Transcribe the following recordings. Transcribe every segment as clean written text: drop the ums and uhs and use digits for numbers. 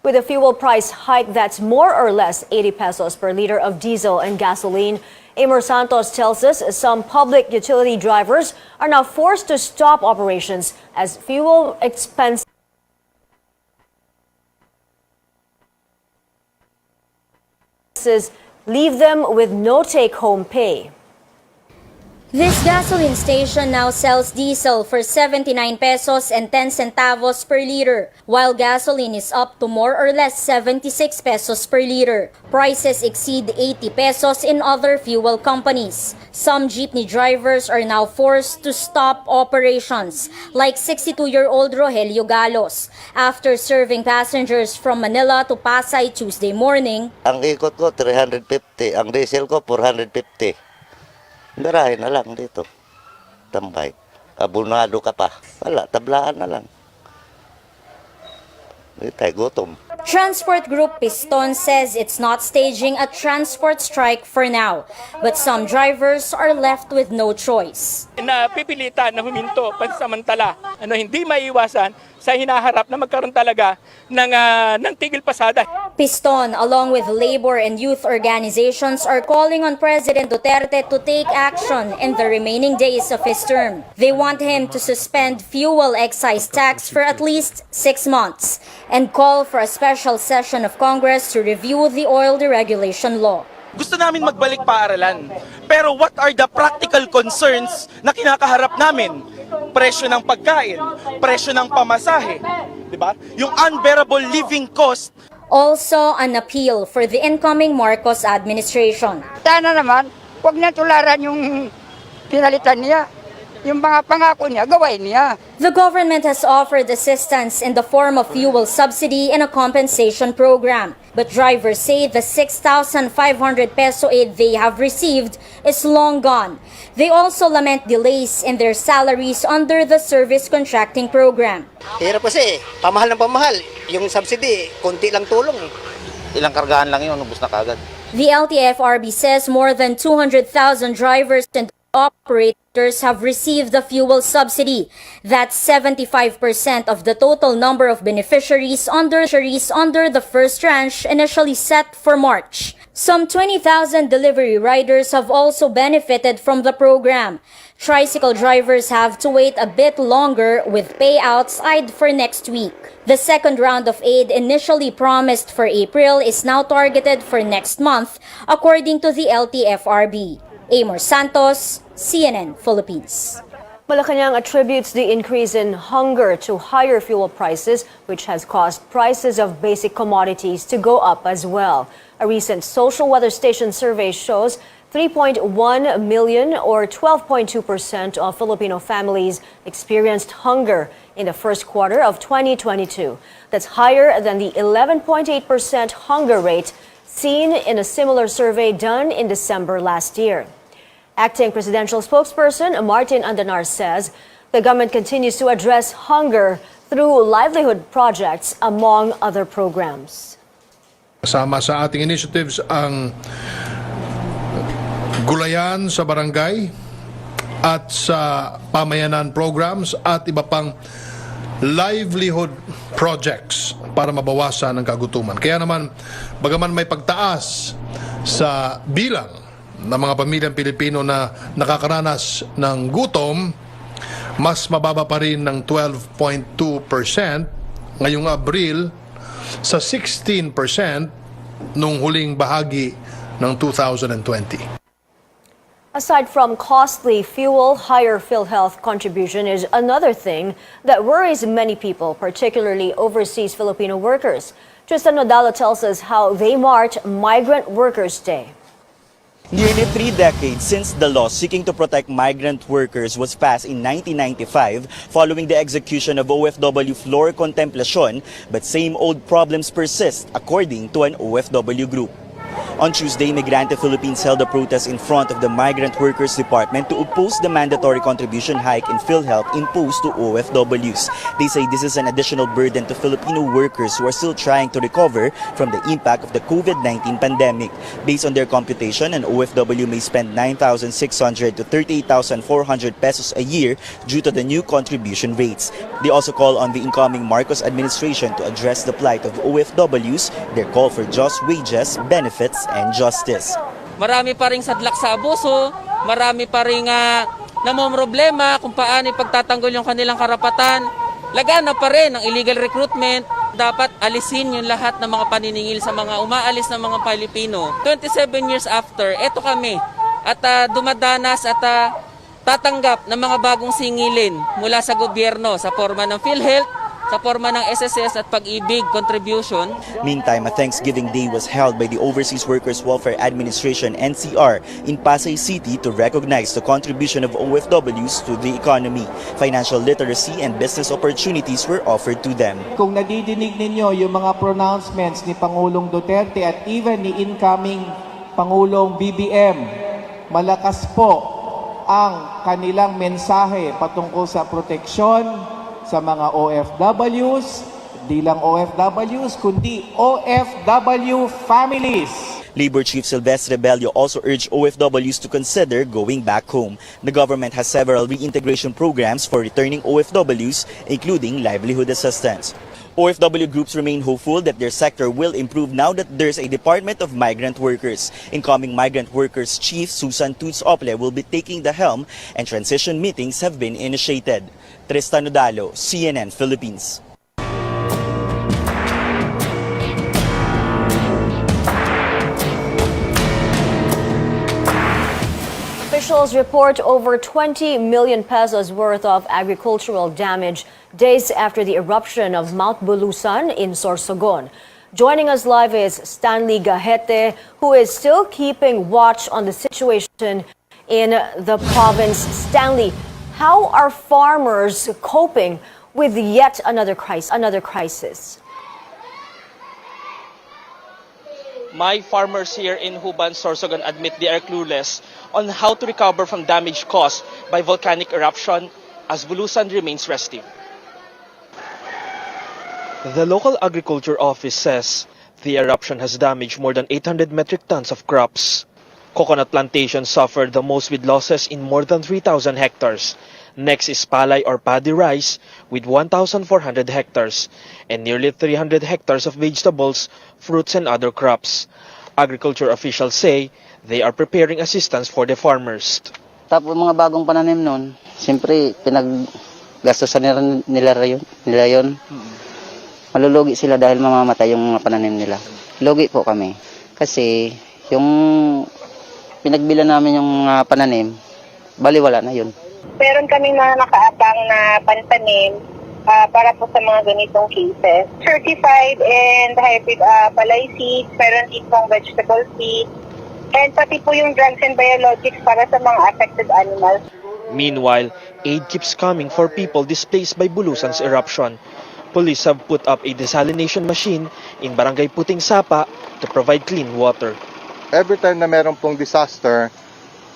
With a fuel price hike that's more or less 80 pesos per liter of diesel and gasoline, Amor Santos tells us some public utility drivers are now forced to stop operations as fuel expenses leave them with no take-home pay. This gasoline station now sells diesel for 79 pesos and 10 centavos per liter, while gasoline is up to more or less 76 pesos per liter. Prices exceed 80 pesos in other fuel companies. Some jeepney drivers are now forced to stop operations, like 62-year-old Rogelio Galos, after serving passengers from Manila to Pasay Tuesday morning. Ang ikot ko 350, ang diesel ko 450. Birahin na lang dito. Tambay. Abunado ka pa. Wala, tablaan na lang. Hindi tayo gutom. Transport Group Piston says it's not staging a transport strike for now, but some drivers are left with no choice. Napipilitan na huminto pansamantala, hindi maiiwasan sa hinaharap na magkaroon talaga ng tigil pasada. Piston, along with labor and youth organizations, are calling on President Duterte to take action in the remaining days of his term. They want him to suspend fuel excise tax for at least 6 months and call for a special session of Congress to review the oil deregulation law. Gusto namin magbalik paaralan, pero what are the practical concerns na kinakaharap namin? Presyo ng pagkain, presyo ng pamasahe, di ba? Yung unbearable living cost. Also, an appeal for the incoming Marcos administration. Sana naman, huwag na tularan yung pinalitan niya. Yung mga pangako niya, gawain niya. The government has offered assistance in the form of fuel subsidy and a compensation program. But drivers say the 6,500 peso aid they have received is long gone. They also lament delays in their salaries under the service contracting program. Hirap kasi, pamahal ng pamahal. Yung subsidy, konti lang tulong. Ilang kargahan lang yun, ubos na kagad. The LTFRB says more than 200,000 drivers and operators have received the fuel subsidy. That's 75% of the total number of beneficiaries under the first tranche initially set for March. Some 20,000 delivery riders have also benefited from the program. Tricycle drivers have to wait a bit longer with payouts eyed for next week. The second round of aid initially promised for April is now targeted for next month, according to the LTFRB. Amor Santos, CNN Philippines. Malacanang attributes the increase in hunger to higher fuel prices, which has caused prices of basic commodities to go up as well. A recent social weather station survey shows 3.1 million or 12.2% of Filipino families experienced hunger in the first quarter of 2022. That's higher than the 11.8% hunger rate seen in a similar survey done in December last year. Acting presidential spokesperson Martin Andanar says the government continues to address hunger through livelihood projects, among other programs. Kasama sa ating initiatives ang gulayan sa barangay at sa pamayanan programs at iba pang livelihood projects para mabawasan ang kagutuman. Kaya naman, bagaman may pagtaas sa bilang ng mga pamilyang Pilipino na nakakaranas ng gutom, mas mababa pa rin ng 12.2% ngayong Abril sa 16% nung huling bahagi ng 2020. Aside from costly fuel, higher PhilHealth contribution is another thing that worries many people, particularly overseas Filipino workers. Tristan Nodalo tells us how they marked Migrant Workers' Day. Nearly 3 decades since the law seeking to protect migrant workers was passed in 1995 following the execution of OFW floor contemplation, but same old problems persist according to an OFW group. On Tuesday, Migrante Philippines held a protest in front of the Migrant Workers Department to oppose the mandatory contribution hike in PhilHealth imposed to OFWs. They say this is an additional burden to Filipino workers who are still trying to recover from the impact of the COVID-19 pandemic. Based on their computation, an OFW may spend 9,600 to 38,400 pesos a year due to the new contribution rates. They also call on the incoming Marcos administration to address the plight of OFWs, their call for just wages, benefits, and justice. Marami pa ring sadlak sa abuso, marami pa ring namomroblema kung paano ipagtatanggol yung kanilang karapatan. Lagana pa rin ang illegal recruitment. Dapat alisin yung lahat ng mga paniningil sa mga umaalis ng mga Pilipino. 27 years after, eto kami at dumadanas at tatanggap ng mga bagong singilin mula sa gobyerno sa forma ng PhilHealth, sa forma ng SSS at Pag-ibig contribution. Meantime, a Thanksgiving Day was held by the Overseas Workers Welfare Administration (NCR) in Pasay City to recognize the contribution of OFWs to the economy. Financial literacy and business opportunities were offered to them. Kung nadidinig ninyo yung mga pronouncements ni Pangulong Duterte at even ni incoming Pangulong BBM, malakas po ang kanilang mensahe patungkol sa proteksyon sa mga OFWs, di lang OFWs, kundi OFW families. Labor Chief Silvestre Bello also urged OFWs to consider going back home. The government has several reintegration programs for returning OFWs, including livelihood assistance. OFW groups remain hopeful that their sector will improve now that there's a Department of Migrant Workers. Incoming Migrant Workers Chief Susan Toots Ople will be taking the helm and transition meetings have been initiated. Tristan Udalo, CNN Philippines. Officials report over 20 million pesos worth of agricultural damage days after the eruption of Mount Bulusan in Sorsogon. Joining us live is Stanley Gahete, who is still keeping watch on the situation in the province. Stanley, how are farmers coping with yet another crisis? My farmers here in Huban, Sorsogon admit they are clueless on how to recover from damage caused by volcanic eruption as Bulusan remains restive. The local agriculture office says the eruption has damaged more than 800 metric tons of crops. Coconut plantations suffered the most with losses in more than 3,000 hectares. Next is palay or paddy rice with 1,400 hectares and nearly 300 hectares of vegetables, fruits and other crops. Agriculture officials say they are preparing assistance for the farmers. Tapos mga bagong pananim nun, siyempre pinaggastusan nila yun. Malulugi sila dahil mamamatay yung mga pananim nila. Lugi po kami kasi yung pinagbila namin yung pananim, baliwala na yun. Meron kami mga nakaatang na pantanim para po sa mga ganitong cases. Certified and hybrid palay seeds, meron din pong vegetable seeds, and pati po yung drugs and biologics para sa mga affected animals. Meanwhile, aid keeps coming for people displaced by Bulusan's eruption. Police have put up a desalination machine in Barangay Puting Sapa to provide clean water. Every time na meron pong disaster,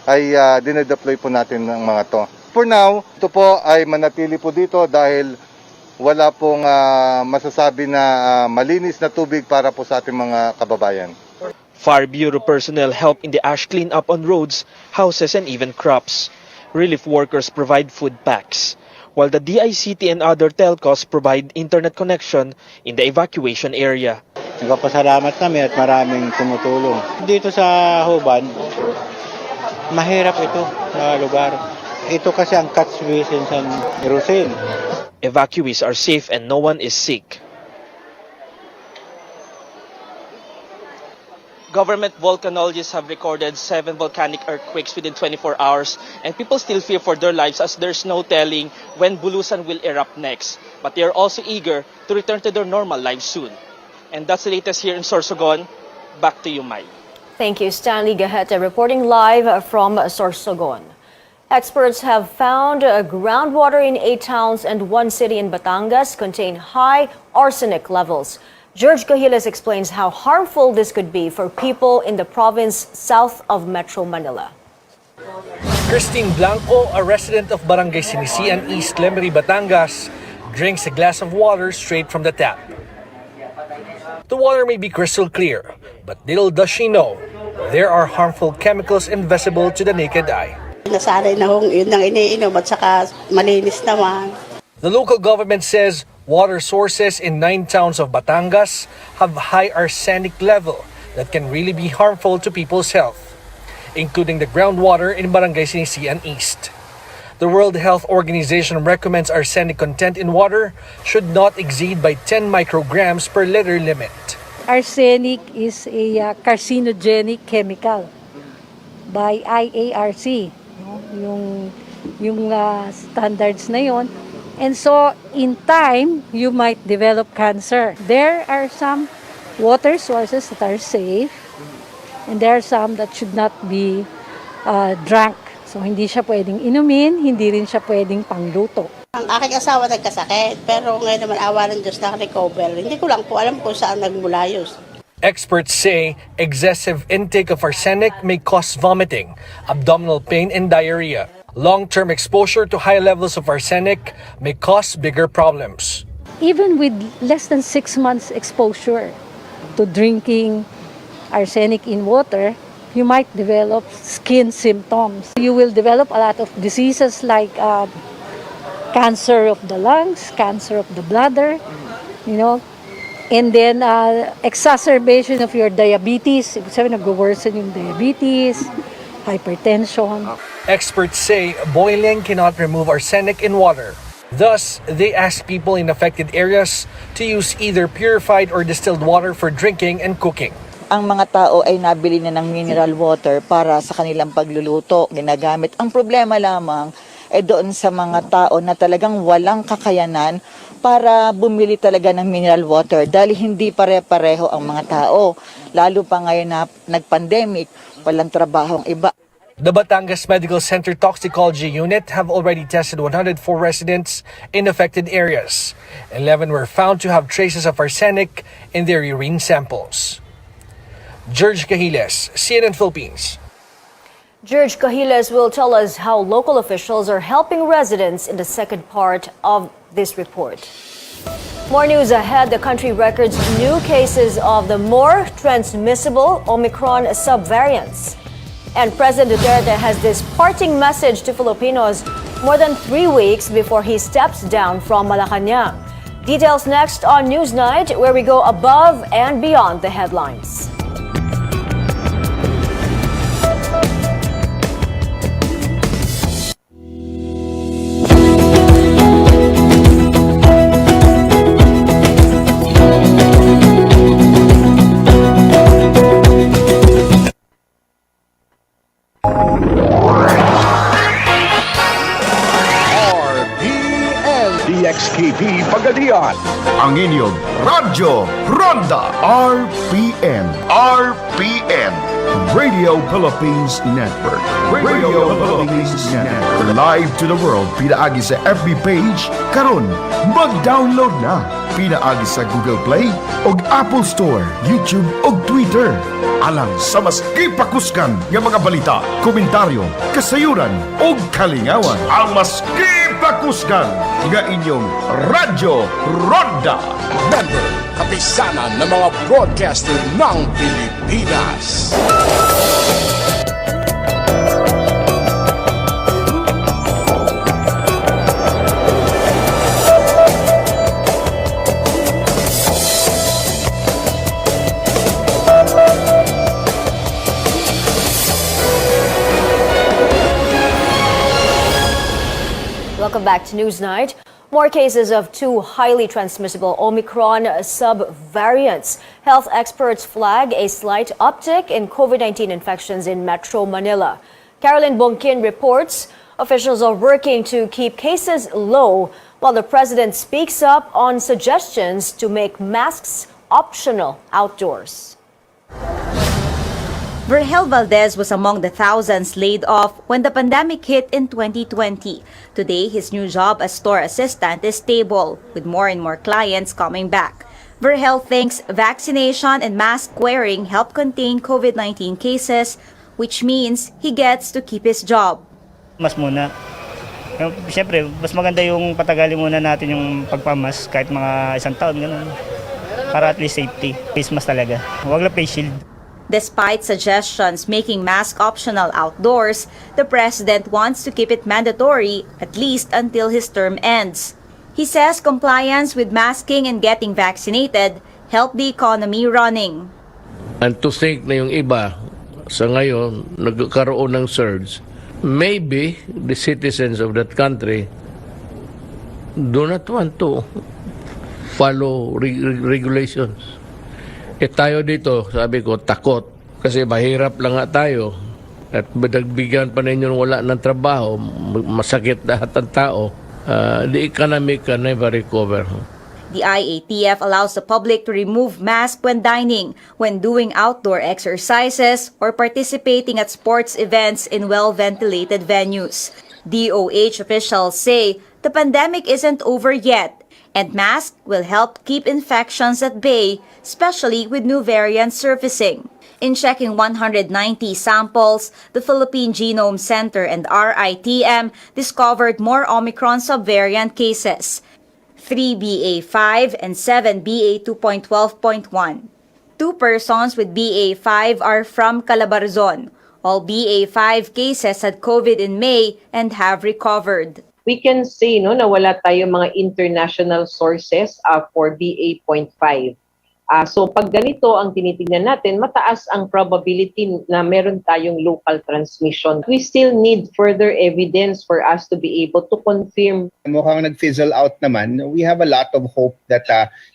ay dinedeploy po natin ng mga to. For now, ito po ay manatili po dito dahil wala pong masasabi na malinis na tubig para po sa ating mga kababayan. Fire Bureau personnel help in the ash cleanup on roads, houses and even crops. Relief workers provide food packs, while the DICT and other telcos provide internet connection in the evacuation area. Nagpapasalamat kami at maraming tumutulong. Dito sa Huban, mahirap ito na lugar. Ito kasi ang catch basin sa Erosin. Evacuees are safe and no one is sick. Government volcanologists have recorded 7 volcanic earthquakes within 24 hours and people still fear for their lives as there's no telling when Bulusan will erupt next. But they are also eager to return to their normal lives soon. And that's the latest here in Sorsogon. Back to you, Mai. Thank you, Stanley Gahete, reporting live from Sorsogon. Experts have found groundwater in 8 towns and 1 city in Batangas contain high arsenic levels. George Cahiles explains how harmful this could be for people in the province south of Metro Manila. Christine Blanco, a resident of Barangay Sinisian East, Lemery, Batangas, drinks a glass of water straight from the tap. The water may be crystal clear, but little does she know, there are harmful chemicals invisible to the naked eye. Nasanay na hong yun ang iniinom at saka malinis naman. The local government says water sources in 9 towns of Batangas have high arsenic level that can really be harmful to people's health, including the groundwater in Barangay Sinisian East. The World Health Organization recommends arsenic content in water should not exceed by 10 micrograms per liter limit. Arsenic is a carcinogenic chemical by IARC, yung standards na yon. And so, in time, you might develop cancer. There are some water sources that are safe, and there are some that should not be drank. So, hindi siya pwedeng inumin, hindi rin siya pwedeng pangluto. Ang aking asawa nagkasakit, pero ngayon naman awa ng Diyos na-recover. Hindi ko lang po alam kung saan nagmula yun. Experts say excessive intake of arsenic may cause vomiting, abdominal pain, and diarrhea. Long-term exposure to high levels of arsenic may cause bigger problems. Even with less than 6 months exposure to drinking arsenic in water, you might develop skin symptoms. You will develop a lot of diseases like cancer of the lungs, cancer of the bladder, and then exacerbation of your diabetes. Ibig sabihin, nag-worsen yung diabetes, hypertension. Experts say boiling cannot remove arsenic in water. Thus, they ask people in affected areas to use either purified or distilled water for drinking and cooking. Ang mga tao ay nabili na ng mineral water para sa kanilang pagluluto, ginagamit. Ang problema lamang ay doon sa mga tao na talagang walang kakayanan para bumili talaga ng mineral water dahil hindi pare-pareho ang mga tao. Lalo pa ngayon na nag-pandemic, walang trabaho ang iba. The Batangas Medical Center Toxicology Unit have already tested 104 residents in affected areas. 11 were found to have traces of arsenic in their urine samples. George Cahiles, CNN Philippines. George Cahiles will tell us how local officials are helping residents in the second part of this report. More news ahead. The country records new cases of the more transmissible Omicron subvariants. And President Duterte has this parting message to Filipinos more than 3 weeks before he steps down from Malacanang. Details next on Newsnight, where we go above and beyond the headlines. RPN DXKP Pagadian, ang inyong Radyo Ronda. RPN Radio Philippines Network. Radio Philippines Network. Live to the world, pinaagi sa FB page, karon mag-download na. Pinaagi sa Google Play o Apple Store, YouTube o Twitter. Alang sa mas ipakuskan ng mga balita, komentaryo, kasayuran o kalingawan. Ang mas ipakuskan ng inyong Radyo Ronda. Member, kapisanan ng mga broadcaster ng Pilipinas. Welcome back to Newsnight. More cases of 2 highly transmissible Omicron subvariants. Health experts flag a slight uptick in COVID-19 infections in Metro Manila. Carolyn Bonkin reports officials are working to keep cases low while the president speaks up on suggestions to make masks optional outdoors. Vergel Valdez was among the thousands laid off when the pandemic hit in 2020. Today, his new job as store assistant is stable, with more and more clients coming back. Verhel thinks vaccination and mask wearing help contain COVID-19 cases, which means he gets to keep his job. Mas muna. Siyempre, mas maganda yung patagalin muna natin yung pagpamas kahit mga isang taon, ganun. Para at least safety. Face mask talaga. Huwag lang face shield. Despite suggestions making mask optional outdoors, the president wants to keep it mandatory at least until his term ends. He says compliance with masking and getting vaccinated help the economy running. And to think na yung iba sa ngayon nagkaroon ng surge, maybe the citizens of that country do not want to follow regulations. Tayo dito, sabi ko, takot. Kasi mahirap lang nga tayo. At bigyan pa ninyo wala ng trabaho, masakit lahat ng tao. The economy can never recover. The IATF allows the public to remove masks when dining, when doing outdoor exercises, or participating at sports events in well-ventilated venues. DOH officials say the pandemic isn't over yet, and masks will help keep infections at bay, especially with new variants surfacing. In checking 190 samples, the Philippine Genome Center and RITM discovered more Omicron subvariant cases, 3 BA.5 and 7 BA.2.12.1. 2 persons with BA.5 are from Calabarzon. All BA.5 cases had COVID in May and have recovered. We can say na wala tayong mga international sources for BA.5. So pag ganito ang tinitingnan natin, mataas ang probability na meron tayong local transmission. We still need further evidence for us to be able to confirm. Mukhang nag-fizzle out naman. We have a lot of hope that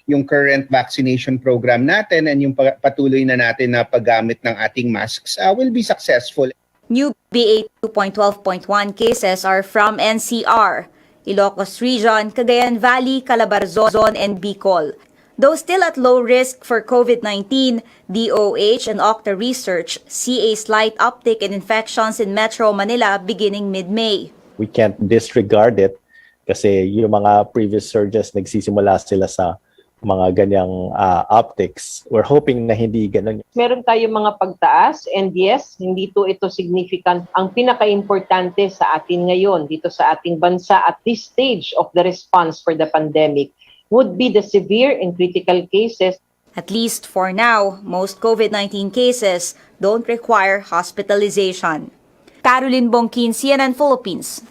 yung current vaccination program natin and yung patuloy na natin na paggamit ng ating masks will be successful. New BA.2.12.1 cases are from NCR, Ilocos Region, Cagayan Valley, Calabarzon, and Bicol. Though still at low risk for COVID-19, DOH and Octa Research see a slight uptick in infections in Metro Manila beginning mid-May. We can't disregard it kasi yung mga previous surges nagsisimula sila sa mga ganyang upticks. We're hoping na hindi ganun. Meron tayong mga pagtaas and yes, hindi ito significant. Ang pinaka-importante sa atin ngayon dito sa ating bansa at this stage of the response for the pandemic would be the severe and critical cases. At least for now, most COVID-19 cases don't require hospitalization. Caroline Bongkin, CNN Philippines.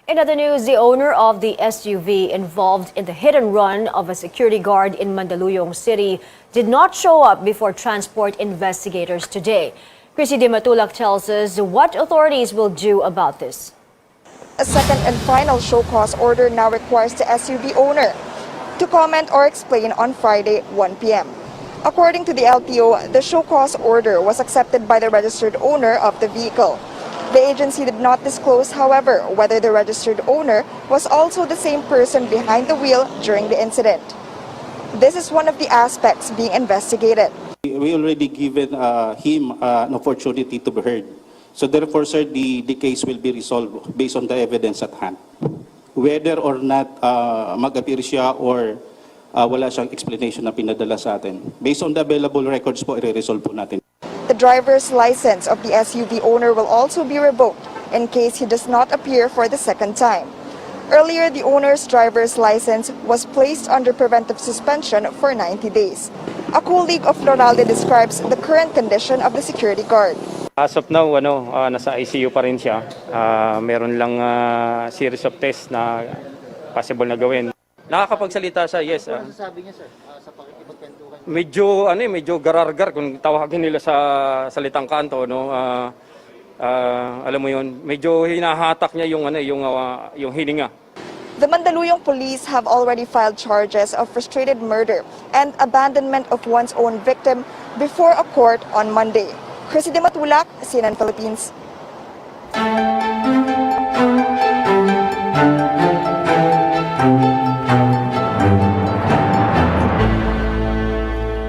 In other news, the owner of the SUV involved in the hit and run of a security guard in Mandaluyong City did not show up before transport investigators today. Chrissy De Matulak tells us what authorities will do about this. A second and final show cause order now requires the SUV owner to comment or explain on Friday, 1 p.m. According to the LTO, the show cause order was accepted by the registered owner of the vehicle. The agency did not disclose, however, whether the registered owner was also the same person behind the wheel during the incident. This is one of the aspects being investigated. We already given him an opportunity to be heard. So therefore, sir, the case will be resolved based on the evidence at hand. Whether or not mag-appear siya or wala siyang explanation na pinadala sa atin. Based on the available records po, i-resolve po natin. The driver's license of the SUV owner will also be revoked in case he does not appear for the second time. Earlier, the owner's driver's license was placed under preventive suspension for 90 days. A colleague of Loralde describes the current condition of the security guard. As of now, nasa ICU pa rin siya. Meron lang series of tests na possible na gawin. Nakakapagsalita siya, yes. Ano sabi niya, sir, sa pakikipagkwentuhan? Medyo garargar kung tawagin nila sa salitang kanto, no. Alam mo 'yun, medyo hinahatak niya yung hininga. The Mandaluyong police have already filed charges of frustrated murder and abandonment of one's own victim before a court on Monday. Chrissy De Matulak, CNN Philippines.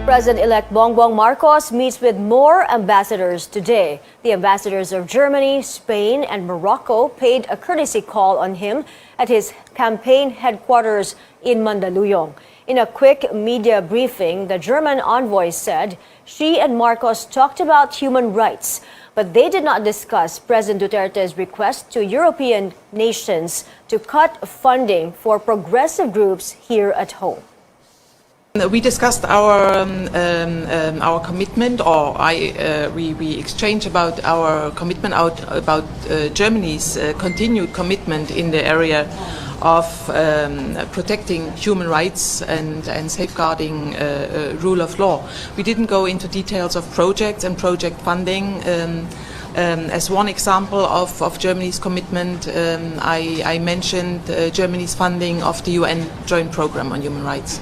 President-elect Bongbong Marcos meets with more ambassadors today. The ambassadors of Germany, Spain, and Morocco paid a courtesy call on him at his campaign headquarters in Mandaluyong. In a quick media briefing, the German envoy said she and Marcos talked about human rights, but they did not discuss President Duterte's request to European nations to cut funding for progressive groups here at home. We discussed our commitment, or we exchanged about our commitment about Germany's continued commitment in the area of protecting human rights and safeguarding rule of law. We didn't go into details of projects and project funding. As one example of Germany's commitment, I mentioned Germany's funding of the UN Joint Programme on Human Rights.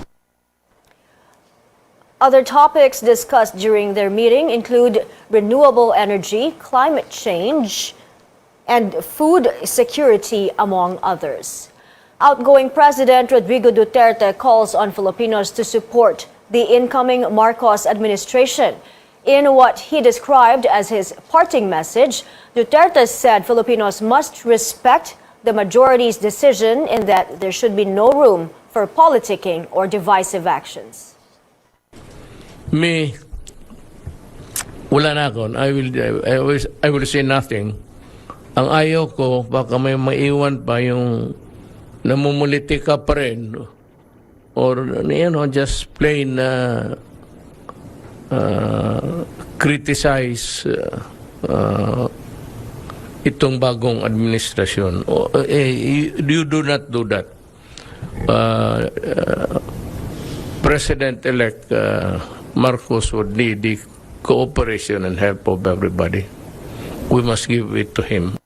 Other topics discussed during their meeting include renewable energy, climate change, and food security, among others. Outgoing President Rodrigo Duterte calls on Filipinos to support the incoming Marcos administration. In what he described as his parting message, Duterte said Filipinos must respect the majority's decision and that there should be no room for politicking or divisive actions. Me, wala na ako. I will say nothing. Ang ayaw ko, baka may maiwan pa yung namumuliti ka pa rin. Or, just plain criticize itong bagong administrasyon. You do not do that. President-elect Marcos would need the cooperation and help of everybody. We must give it to him.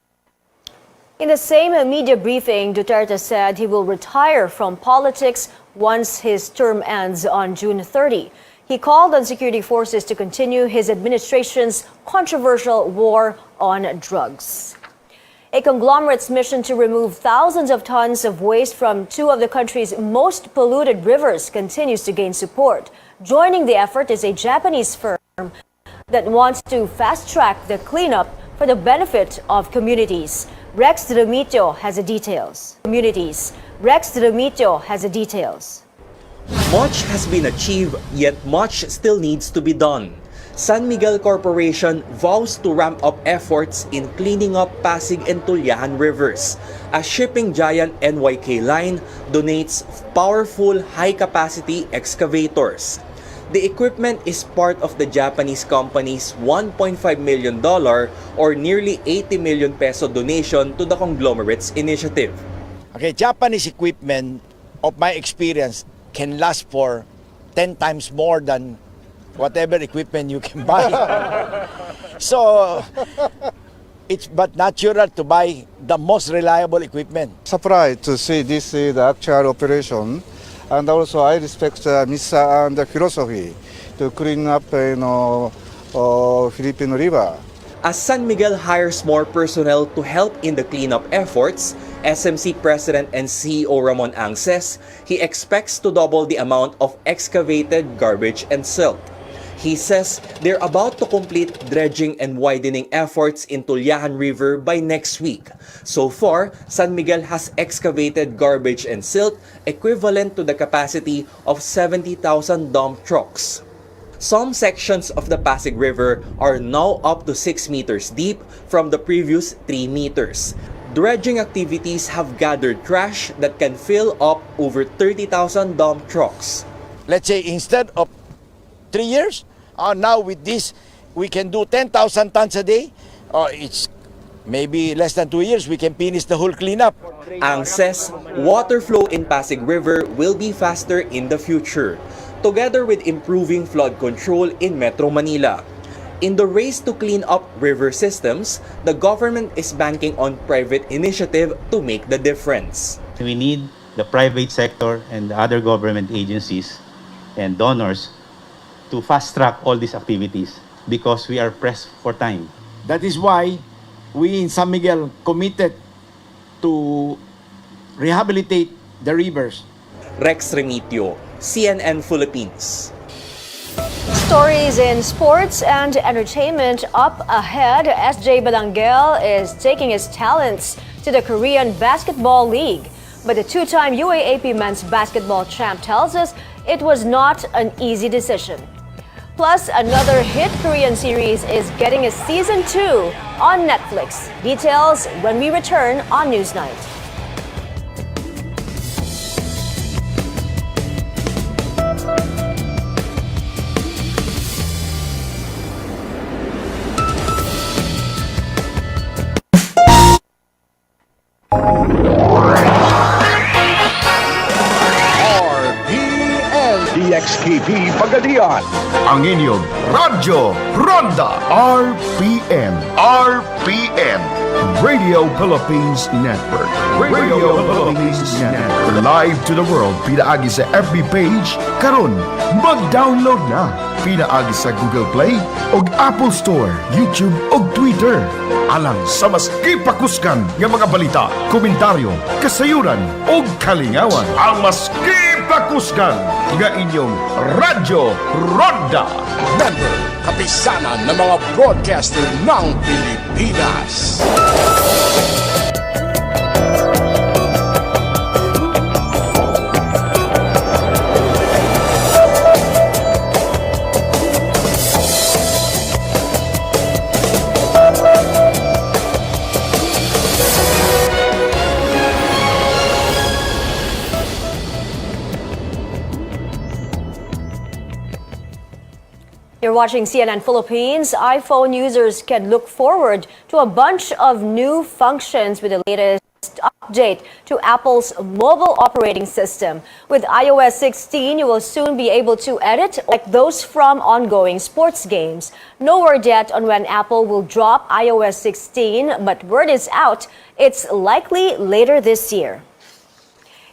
In the same media briefing, Duterte said he will retire from politics once his term ends on June 30. He called on security forces to continue his administration's controversial war on drugs. A conglomerate's mission to remove thousands of tons of waste from two of the country's most polluted rivers continues to gain support. Joining the effort is a Japanese firm that wants to fast-track the cleanup for the benefit of communities. Rex Remitio has the details. Much has been achieved, yet much still needs to be done. San Miguel Corporation vows to ramp up efforts in cleaning up Pasig and Tulyahan rivers. A shipping giant NYK Line donates powerful high-capacity excavators. The equipment is part of the Japanese company's $1.5 million or nearly 80 million peso donation to the conglomerate's initiative. Okay, Japanese equipment, of my experience, can last for 10 times more than whatever equipment you can buy. So, it's but natural to buy the most reliable equipment. Surprised to see this is the actual operation, and also I respect Misa and the philosophy to clean up Philippine River. As San Miguel hires more personnel to help in the cleanup efforts, SMC President and CEO Ramon Ang says he expects to double the amount of excavated garbage and silt. He says they're about to complete dredging and widening efforts in Tulyahan River by next week. So far, San Miguel has excavated garbage and silt equivalent to the capacity of 70,000 dump trucks. Some sections of the Pasig River are now up to 6 meters deep from the previous 3 meters. Dredging activities have gathered trash that can fill up over 30,000 dump trucks. Let's say instead of 3 years, now with this, we can do 10,000 tons a day. It's maybe less than 2 years, we can finish the whole cleanup. Ang says water flow in Pasig River will be faster in the future, together with improving flood control in Metro Manila. In the race to clean up river systems, the government is banking on private initiative to make the difference. We need the private sector and the other government agencies and donors to fast-track all these activities because we are pressed for time. That is why we in San Miguel committed to rehabilitate the rivers. Rex Remitio, CNN Philippines. Stories in sports and entertainment up ahead. SJ Balangel is taking his talents to the Korean Basketball League. But the two-time UAAP men's basketball champ tells us it was not an easy decision. Plus, another hit Korean series is getting a season 2 on Netflix. Details when we return on Newsnight. RPN DXKP Pagadian. Ang inyong Radyo Ronda. RPN. RPN. Radio Philippines Network. Radio Philippines Network. Live to the world. Pinaagi sa FB page. Karon, mag-download na. Pinaagi sa Google Play o Apple Store, YouTube o Twitter. Alang sa mas kipakuskan ng mga balita, komentaryo, kasayuran o kalingawan. Ang mas kipakuskan ng inyong Radyo Ronda. Member, kapisanan ng mga broadcaster ng Pilipinas. You're watching CNN Philippines. iPhone users can look forward to a bunch of new functions with the latest update to Apple's mobile operating system. With iOS 16, you will soon be able to edit like those from ongoing sports games. No word yet on when Apple will drop iOS 16, but word is out. It's likely later this year.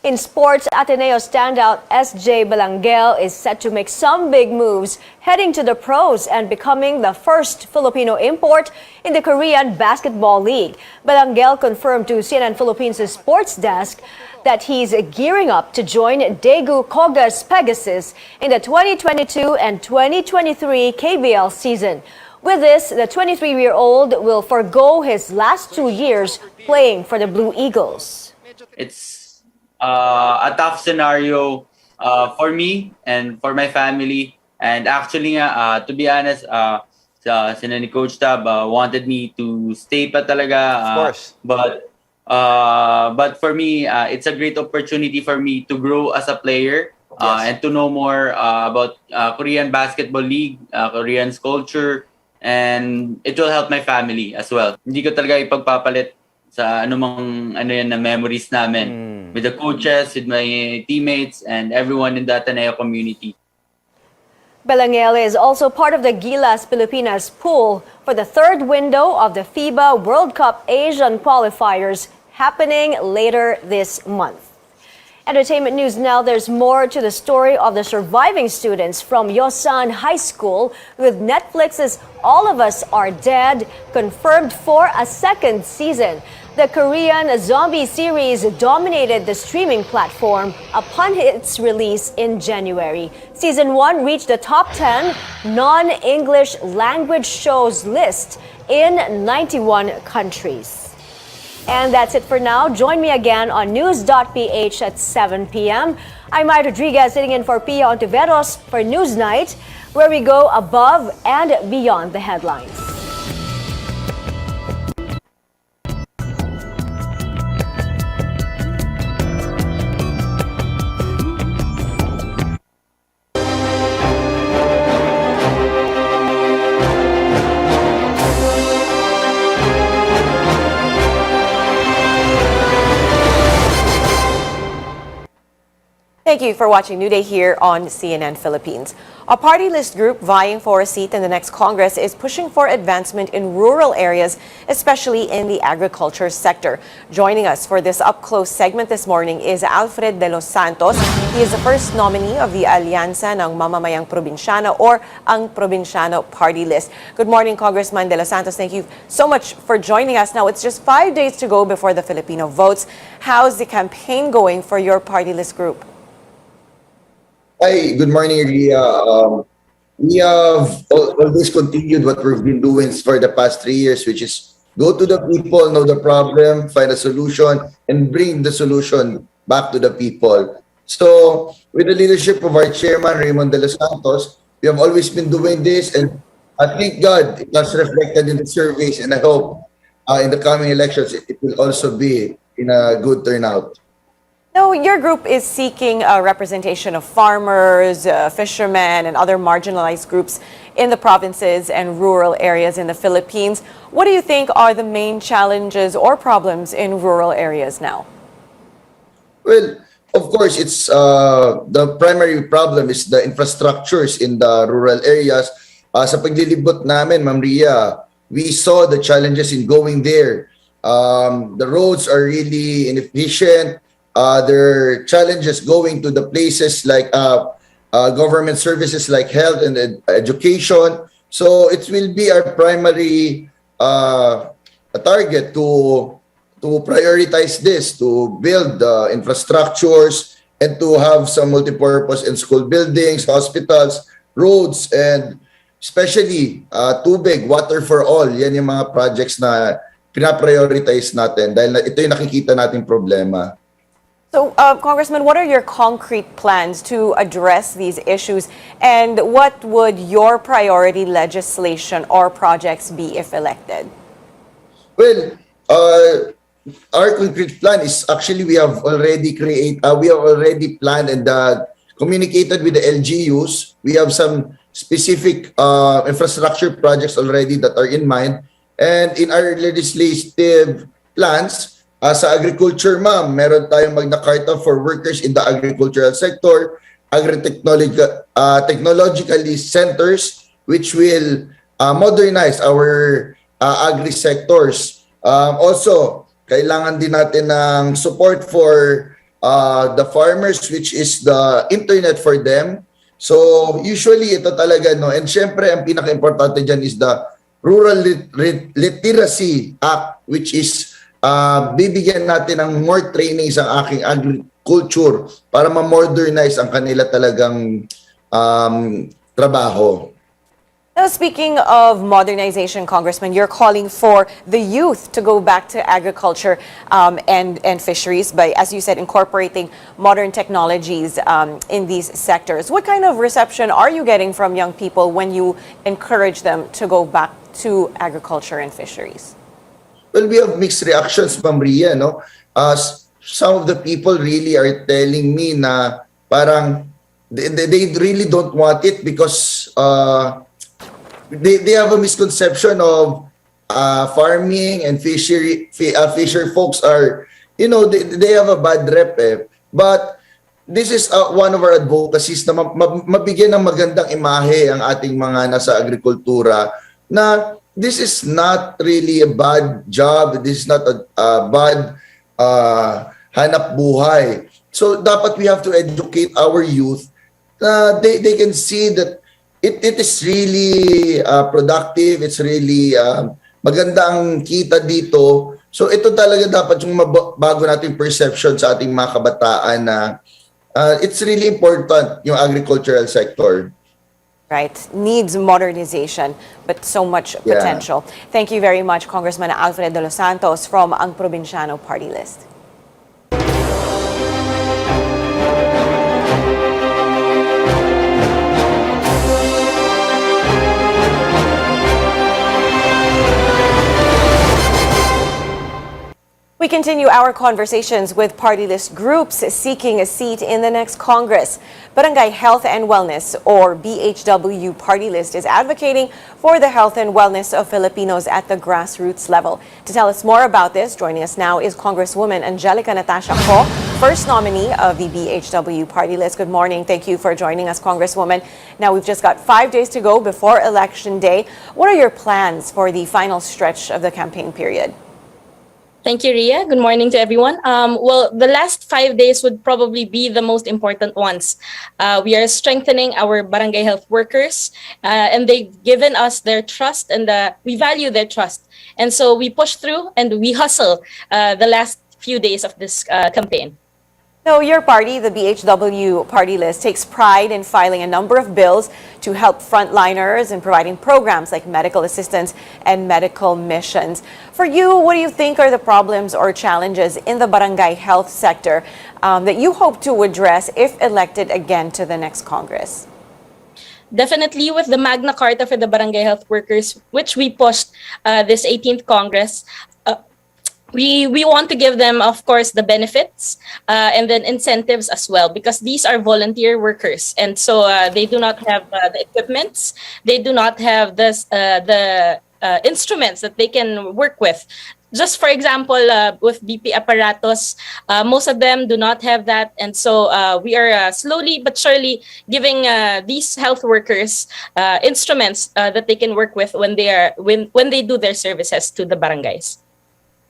In sports, Ateneo standout SJ Belangel is set to make some big moves, heading to the pros and becoming the first Filipino import in the Korean Basketball League. Belangel confirmed to CNN Philippines' sports desk that he's gearing up to join Daegu Koga's Pegasus in the 2022 and 2023 KBL season. With this, the 23-year-old will forgo his last 2 years playing for the Blue Eagles. It's a tough scenario for me and for my family. And actually, to be honest, sina ni Coach Tab wanted me to stay pa talaga. Of course. But for me, it's a great opportunity for me to grow as a player and to know more about Korean Basketball League, Korean's culture, and it will help my family as well. Hindi ko talaga ipagpapalit sa anumang na memories namin with the coaches, with my teammates, and everyone in the Ateneo community. Belangel is also part of the Gilas Pilipinas pool for the third window of the FIBA World Cup Asian qualifiers happening later this month. Entertainment news now. There's more to the story of the surviving students from Yosan High School with Netflix's All of Us Are Dead confirmed for a second season. The Korean zombie series dominated the streaming platform upon its release in January. Season 1 reached the top 10 non-English language shows list in 91 countries. And that's it for now. Join me again on news.ph at 7 p.m. I'm Maya Rodriguez sitting in for Pia Ontiveros for Newsnight, where we go above and beyond the headlines. Thank you for watching New Day here on CNN Philippines. A party list group vying for a seat in the next Congress is pushing for advancement in rural areas, especially in the agriculture sector. Joining us for this up-close segment this morning is Alfred de los Santos. He is the first nominee of the Alianza ng Mamamayang Probinsyano or ang Probinsyano party list. Good morning, Congressman de los Santos. Thank you so much for joining us. Now, it's just 5 days to go before the Filipino votes. How's the campaign going for your party list group? Hi, good morning, Ria. We have always continued what we've been doing for the past 3 years, which is go to the people, know the problem, find a solution, and bring the solution back to the people. So, with the leadership of our chairman, Raymond de los Santos, we have always been doing this, and I thank God it was reflected in the surveys, and I hope in the coming elections it will also be in a good turnout. Now, your group is seeking a representation of farmers, fishermen, and other marginalized groups in the provinces and rural areas in the Philippines. What do you think are the main challenges or problems in rural areas now? Well, of course, it's the primary problem is the infrastructures in the rural areas. Sa paglilibot namin, Ma'am Ria, we saw the challenges in going there. The roads are really inefficient. There are challenges going to the places like government services like health and education. So it will be our primary target to prioritize this, to build infrastructures and to have some multipurpose in school buildings, hospitals, roads, and especially tubig, water for all. Yan yung mga projects na pinaprioritize natin dahil ito yung nakikita nating problema. So, Congressman, what are your concrete plans to address these issues, and what would your priority legislation or projects be if elected? Well, our concrete plan is actually we have already planned and communicated with the LGUs. We have some specific infrastructure projects already that are in mind, and in our legislative plans. Sa agriculture, ma'am, meron tayong Magna Carta for workers in the agricultural sector, technologically centers, which will modernize our agri-sectors. Also, kailangan din natin ng support for the farmers, which is the internet for them. So, usually, ito talaga, no? And syempre, ang pinaka-importante dyan is the Rural Literacy Act, which is bibigyan natin ng more training sa aking agriculture para ma-modernize ang kanila talagang trabaho. Now, speaking of modernization, Congressman, you're calling for the youth to go back to agriculture and fisheries by, as you said, incorporating modern technologies in these sectors. What kind of reception are you getting from young people when you encourage them to go back to agriculture and fisheries? Well, we have mixed reactions, Ma'am Ria, no? Some of the people really are telling me na parang they really don't want it because they have a misconception of farming and fisher folks are, you know, they have a bad rep eh. But this is one of our advocacies na mabigyan ng magandang imahe ang ating mga nasa agrikultura na this is not really a bad job. This is not a bad hanap buhay. So dapat we have to educate our youth na they can see that it is really productive. It's really maganda ang kita dito. So ito talaga dapat yung bago nating perception sa ating mga kabataan na it's really important yung agricultural sector. Right, needs modernization, but so much potential. Thank you very much, Congressman Alfred de los Santos from Ang Probinsyano Party List. We continue our conversations with party list groups seeking a seat in the next Congress. Barangay Health and Wellness, or BHW Party List, is advocating for the health and wellness of Filipinos at the grassroots level. To tell us more about this, joining us now is Congresswoman Angelica Natasha Co, first nominee of the BHW Party List. Good morning. Thank you for joining us, Congresswoman. Now, we've just got 5 days to go before Election Day. What are your plans for the final stretch of the campaign period? Thank you, Ria. Good morning to everyone. Well, the last 5 days would probably be the most important ones. We are strengthening our barangay health workers, and they've given us their trust, and we value their trust. And so we push through and we hustle the last few days of this campaign. So your party, the BHW party list, takes pride in filing a number of bills to help frontliners and providing programs like medical assistance and medical missions. For you, what do you think are the problems or challenges in the barangay health sector that you hope to address if elected again to the next Congress? Definitely with the Magna Carta for the barangay health workers, which we pushed this 18th Congress, we want to give them, of course, the benefits and then incentives as well, because these are volunteer workers, and so they do not have the equipments, they do not have the instruments that they can work with. Just for example, with BP apparatus, most of them do not have that, and so we are slowly but surely giving these health workers instruments that they can work with when they do their services to the barangays.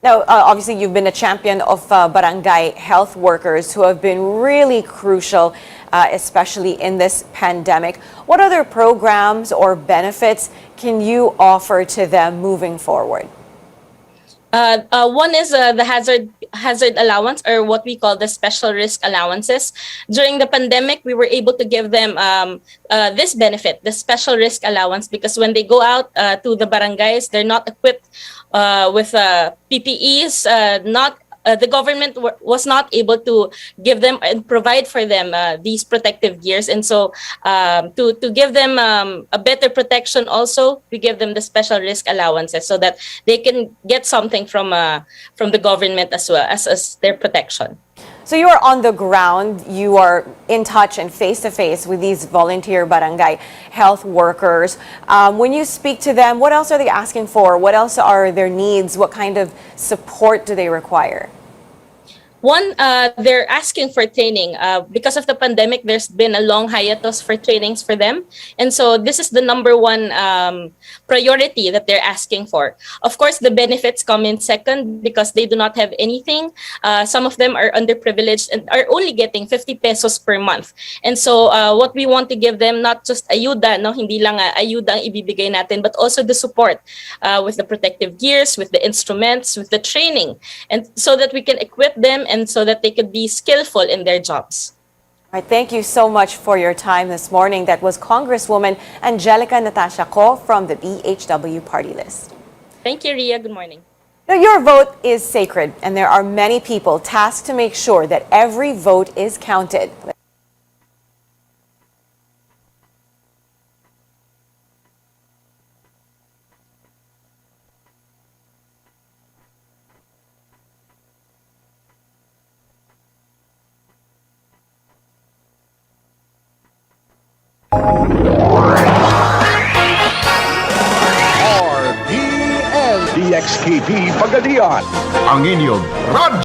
Now, obviously, you've been a champion of barangay health workers who have been really crucial, especially in this pandemic. What other programs or benefits can you offer to them moving forward? One is the hazard allowance, or what we call the special risk allowances. During the pandemic, we were able to give them this benefit, the special risk allowance, because when they go out to the barangays, they're not equipped with PPEs, the government was not able to give them and provide for them these protective gears, and so to give them a better protection, also we give them the special risk allowances so that they can get something from the government as well as their protection. So you are on the ground, you are in touch and face-to-face with these volunteer barangay health workers. When you speak to them, what else are they asking for? What else are their needs? What kind of support do they require? One, they're asking for training. Because of the pandemic, there's been a long hiatus for trainings for them. And so this is the number one priority that they're asking for. Of course, the benefits come in second because they do not have anything. Some of them are underprivileged and are only getting 50 pesos per month. And so what we want to give them, not just ayuda, no, hindi lang ayuda ang ibibigay natin, but also the support with the protective gears, with the instruments, with the training, and so that we can equip them and so that they could be skillful in their jobs. All right, thank you so much for your time this morning. That was Congresswoman Angelica Natasha Co from the BHW party list. Thank you, Ria. Good morning. Now, your vote is sacred, and there are many people tasked to make sure that every vote is counted. RPN DXKP Pagadian, ang inyong radyo.